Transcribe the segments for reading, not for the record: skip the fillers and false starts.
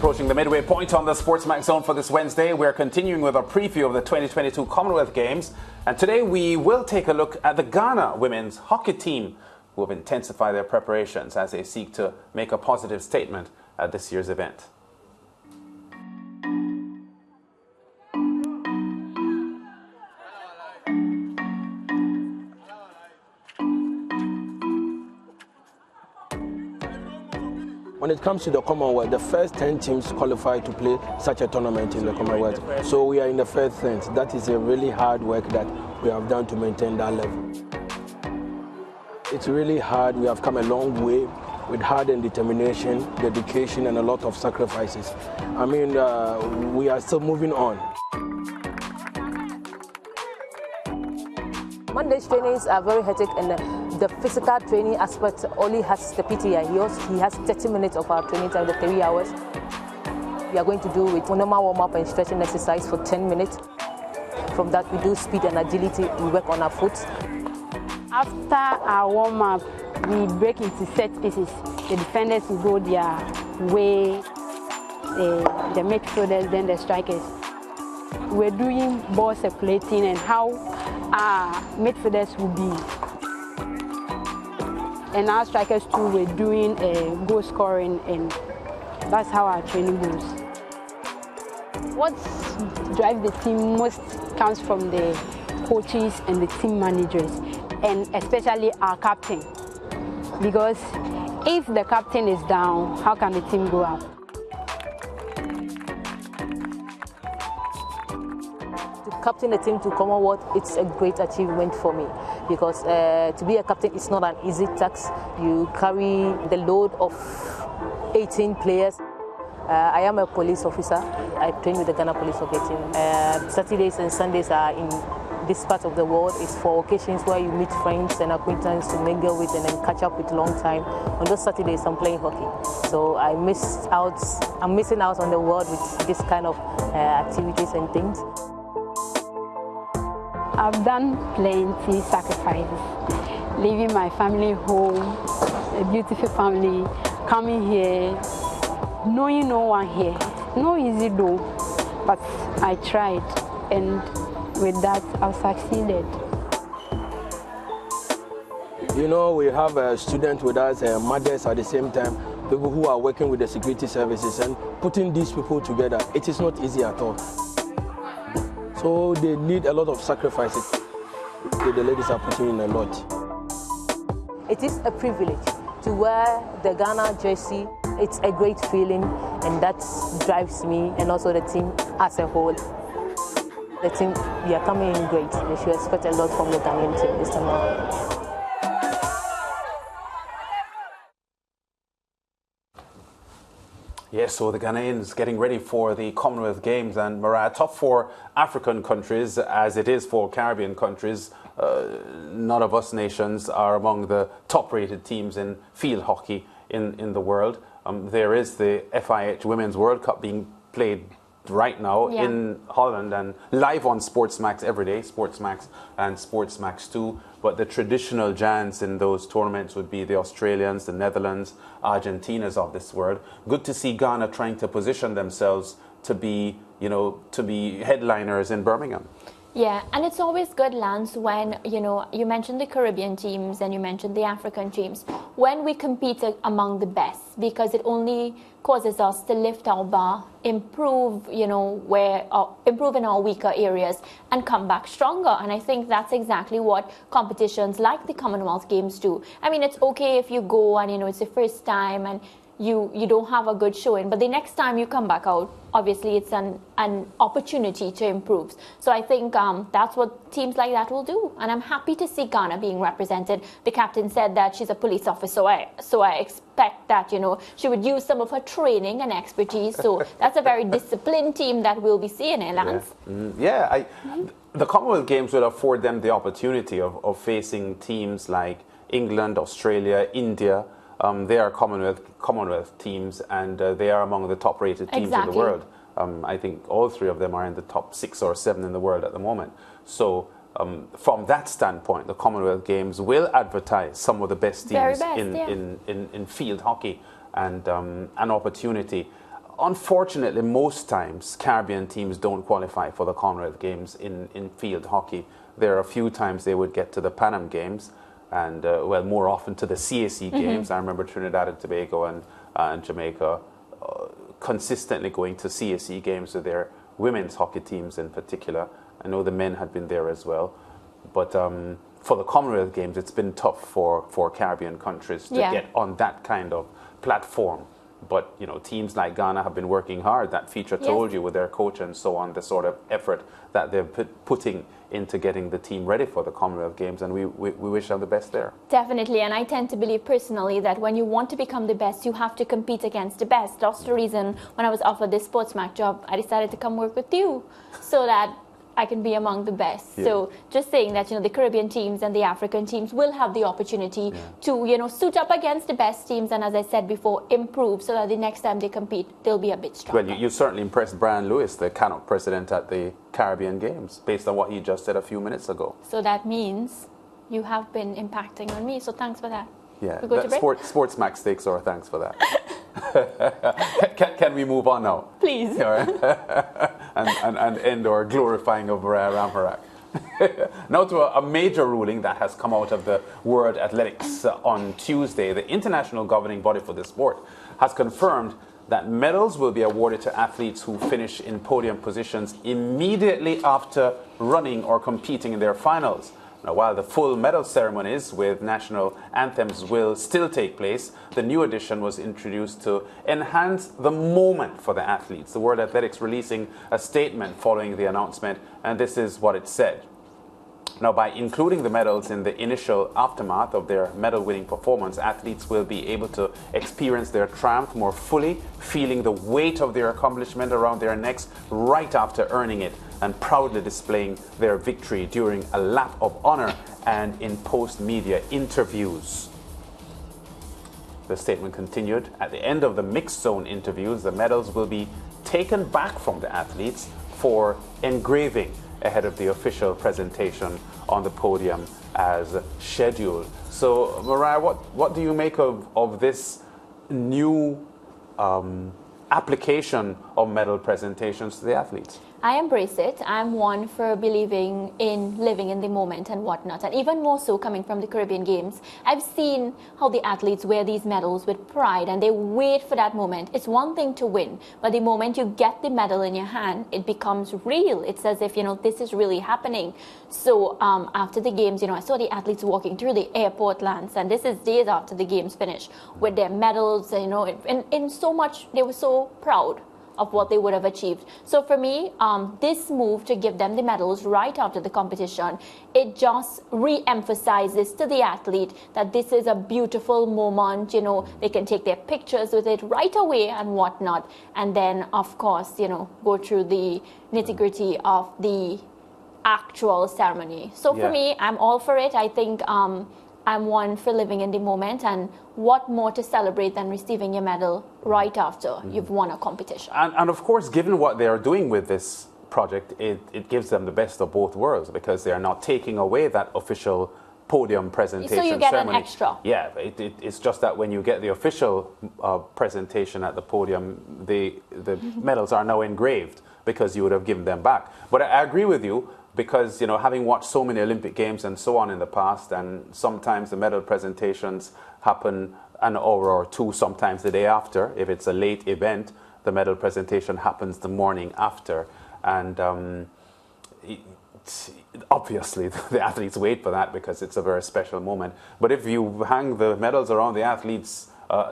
Approaching the midway point on the SportsMax zone for this Wednesday, we're continuing with a preview of the 2022 Commonwealth Games. And today we will take a look at the Ghana women's hockey team, who have intensified their preparations as they seek to make a positive statement at this year's event. When it comes to the Commonwealth, the first 10 teams qualify to play such a tournament in the Commonwealth. So we are in the first 10. That is a really hard work that we have done to maintain that level. It's really hard. We have come a long way with hard and determination, dedication, and a lot of sacrifices. I mean, we are still moving on. Monday's trainings are very hectic, and the physical training aspect only has the PTI. He has 30 minutes of our training time, the 3 hours. We are going to do with normal warm-up and stretching exercise for 10 minutes. From that, we do speed and agility. We work on our foot. After our warm-up, we break into set pieces. The defenders will go their way, the midfielders, then the strikers. We're doing ball circulating and how our midfielders will be. And our strikers too, we're doing goal scoring, and that's how our training goes. What drives the team most comes from the coaches and the team managers, and especially our captain. Because if the captain is down, how can the team go up? Captain the team to Commonwealth, it's a great achievement for me, because to be a captain is not an easy task. You carry the load of 18 players. I am a police officer. I train with the Ghana Police Hockey team. Saturdays and Sundays are in this part of the world. It's for occasions where you meet friends and acquaintances to mingle with and then catch up with long time. On those Saturdays, I'm playing hockey. So I'm missing out on the world with this kind of activities and things. I've done plenty sacrifices, leaving my family home, a beautiful family, coming here, knowing no one here. No easy though, but I tried, and with that I've succeeded. You know, we have a student with us, mothers at the same time, people who are working with the security services, and putting these people together, it is not easy at all. So they need a lot of sacrifices. The ladies are putting in a lot. It is a privilege to wear the Ghana jersey. It's a great feeling, and that drives me and also the team as a whole. The team, we are coming in great. They should expect a lot from the Ghanaian team this time around. Yes, so the Ghanaians getting ready for the Commonwealth Games, and Mariah, tough for African countries as it is for Caribbean countries. None of us nations are among the top-rated teams in field hockey in the world. There is the FIH Women's World Cup being played right now in Holland and live on SportsMax every day, SportsMax and SportsMax 2. But the traditional giants in those tournaments would be the Australians, the Netherlands, Argentinas of this world. Good to see Ghana trying to position themselves to be, to be headliners in Birmingham. Yeah, and it's always good, Lance, when, you mentioned the Caribbean teams and you mentioned the African teams, when we compete among the best, because it only causes us to lift our bar, improve, improve in our weaker areas and come back stronger. And I think that's exactly what competitions like the Commonwealth Games do. I mean, it's okay if you go and, it's the first time and you don't have a good showing, but the next time you come back out, obviously it's an opportunity to improve. So I think that's what teams like that will do, and I'm happy to see Ghana being represented. The captain said that she's a police officer, so I expect that she would use some of her training and expertise. So that's a very disciplined team that we'll be seeing, Lance. The Commonwealth Games will afford them the opportunity of facing teams like England, Australia, India. They are Commonwealth teams, and they are among the top-rated teams in the world. I think all three of them are in the top 6 or 7 in the world at the moment. So from that standpoint, the Commonwealth Games will advertise some of the best teams in field hockey, and an opportunity. unfortunately, most times Caribbean teams don't qualify for the Commonwealth Games in field hockey. There are a few times they would get to the Pan Am Games, and well, more often to the CAC Games. I remember Trinidad and Tobago and Jamaica consistently going to CAC Games with their women's hockey teams in particular. I know the men had been there as well, but for the Commonwealth Games, it's been tough for Caribbean countries to get on that kind of platform. But, you know, teams like Ghana have been working hard. That feature told you with their coach and so on, the sort of effort that they're putting into getting the team ready for the Commonwealth Games, and we wish them the best there. Definitely, and I tend to believe personally that when you want to become the best, you have to compete against the best. That's the reason when I was offered this SportsMax job, I decided to come work with you so that I can be among the best. Yeah. So just saying that, you know, the Caribbean teams and the African teams will have the opportunity to, you know, suit up against the best teams and, as I said before, improve so that the next time they compete, they'll be a bit stronger. Well, you certainly impressed Brian Lewis, the CANOC president at the Caribbean Games, based on what he just said a few minutes ago. So that means you have been impacting on me, so thanks for that. Yeah, SportsMax takes our thanks for that. Can we move on now? Please. and end our glorifying of Ramharak. Now to a major ruling that has come out of the World Athletics on Tuesday. The international governing body for the sport has confirmed that medals will be awarded to athletes who finish in podium positions immediately after running or competing in their finals. Now, while the full medal ceremonies with national anthems will still take place, the new addition was introduced to enhance the moment for the athletes. The World Athletics releasing a statement following the announcement, and this is what it said. Now, by including the medals in the initial aftermath of their medal-winning performance, athletes will be able to experience their triumph more fully, feeling the weight of their accomplishment around their necks right after earning it, and proudly displaying their victory during a lap of honor and in post-media interviews. The statement continued, at the end of the mixed zone interviews, the medals will be taken back from the athletes for engraving ahead of the official presentation on the podium as scheduled. So, Mariah, what do you make of this new application of medal presentations to the athletes? I embrace it. I'm one for believing in living in the moment and whatnot. And even more so coming from the Caribbean Games, I've seen how the athletes wear these medals with pride and they wait for that moment. It's one thing to win, but the moment you get the medal in your hand, it becomes real. It's as if, you know, this is really happening. So after the games, you know, I saw the athletes walking through the airport, Lance, and this is days after the games finished with their medals, you know, in so much, they were so proud of what they would have achieved. So for me, this move to give them the medals right after the competition, it just re-emphasizes to the athlete that this is a beautiful moment, you know, they can take their pictures with it right away and whatnot, and then of course, you know, go through the nitty-gritty of the actual ceremony. So for me, I'm all for it. I think I'm one for living in the moment, and what more to celebrate than receiving your medal right after you've won a competition. And of course, given what they are doing with this project, it gives them the best of both worlds, because they are not taking away that official podium presentation ceremony. So you get ceremony. an extra. Yeah, it's just that when you get the official presentation at the podium, the medals are now engraved because you would have given them back. But I agree with you, because, you know, having watched so many Olympic Games and so on in the past, and sometimes the medal presentations happen an hour or two, sometimes the day after. If it's a late event, the medal presentation happens the morning after. And obviously, the athletes wait for that because it's a very special moment. But if you hang the medals around the athletes'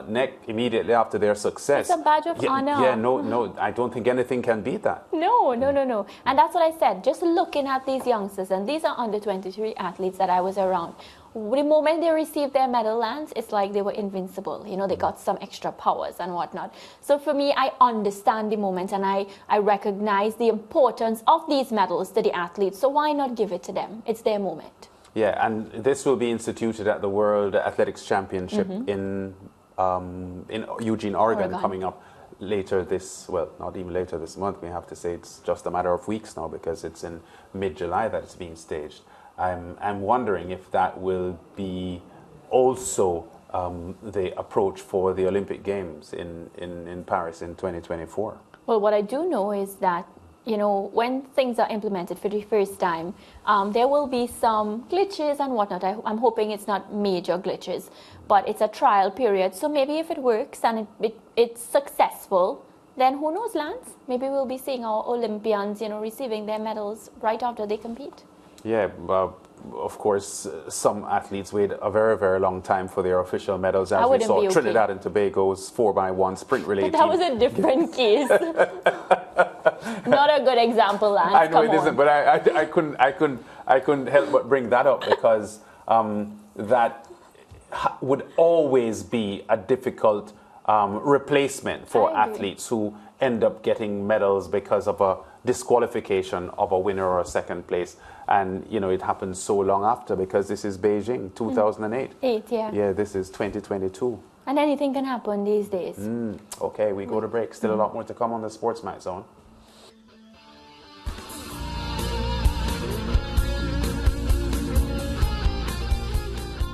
neck immediately after their success, it's a badge of honor. Yeah, no, I don't think anything can beat that. No. And that's what I said. Just looking at these youngsters, and these are under 23 athletes that I was around. The moment they received their medal, Lance, it's like they were invincible. You know, they got some extra powers and whatnot. So for me, I understand the moment, and I recognize the importance of these medals to the athletes. So why not give it to them? It's their moment. Yeah, and this will be instituted at the World Athletics Championship in Eugene, Oregon, coming up later not even later this month. We have to say it's just a matter of weeks now, because it's in mid-July that it's being staged. I'm wondering if that will be also the approach for the Olympic Games in Paris in 2024? Well, what I do know is that, you know, when things are implemented for the first time, there will be some glitches and whatnot. I'm hoping it's not major glitches, but it's a trial period. So maybe if it works and it's successful, then who knows, Lance? Maybe we'll be seeing our Olympians, you know, receiving their medals right after they compete. Yeah, of course, some athletes wait a very, very long time for their official medals, as we saw Trinidad and Tobago's 4x1 sprint relay team. But that was a different case. Not a good example, Lance. I know it isn't, but I couldn't help but bring that up because that would always be a difficult replacement for athletes who end up getting medals because of a disqualification of a winner or a second place. And, you know, it happens so long after because this is Beijing, 2008. Yeah, this is 2022. And anything can happen these days. Okay, we go to break. Still a lot more to come on the SportsMax Zone.